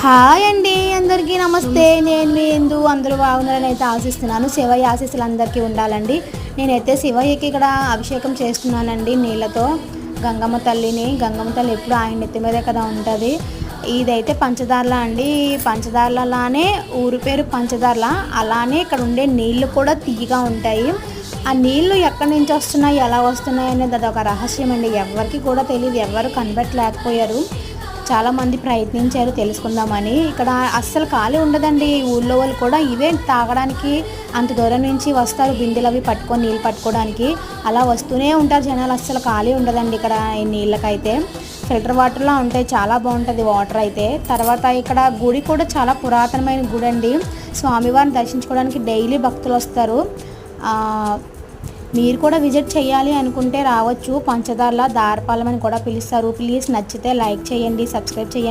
Hi అండి, అందరికీ నమస్తే. నేను మీ ఇందు అందరూ బాగున్నారని అయితే ఆశిస్తున్నాను. శివయ్య ఆశీస్సులు అందరికీ ఉండాలండి. నేనైతే శివయ్యకి ఇక్కడ అభిషేకం చేస్తున్నానండి నీళ్ళతో. గంగమ్మ తల్లి ఎప్పుడు ఆయన నెత్తి మీదే కదా ఉంటుంది. ఇదైతే పంచదారలా అండి. పంచదారలానే ఊరి పేరు పంచదారలా, అలానే ఇక్కడ ఉండే నీళ్ళు కూడా తియ్యగా ఉంటాయి. ఆ నీళ్ళు ఎక్కడి నుంచి వస్తున్నాయి, ఎలా వస్తున్నాయి అనేది అదొక రహస్యం అండి. ఎవరికి కూడా తెలియదు, ఎవరు కనిపెట్టలేకపోయారు. చాలామంది ప్రయత్నించారు తెలుసుకుందామని. ఇక్కడ అస్సలు ఖాళీ ఉండదండి. ఊళ్ళో వాళ్ళు కూడా ఇవే తాగడానికి అంత దూరం నుంచి వస్తారు, బిందెలు అవి పట్టుకొని నీళ్ళు పట్టుకోవడానికి. అలా వస్తూనే ఉంటారు జనాలు, అస్సలు ఖాళీ ఉండదండి ఇక్కడ. ఈ నీళ్ళకైతే ఫిల్టర్ వాటర్లా ఉంటాయి, చాలా బాగుంటుంది వాటర్ అయితే. తర్వాత ఇక్కడ గుడి కూడా చాలా పురాతనమైన గుడి అండి. స్వామివారిని దర్శించుకోవడానికి డైలీ భక్తులు వస్తారు. మీరు కూడా విజిట్ చేయాలి అనుకుంటే రావచ్చు. పంచదారల దారపాలెం అని కూడా పిలుస్తారు. ప్లీజ్ నచ్చితే లైక్ చేయండి, సబ్స్క్రైబ్ చేయండి.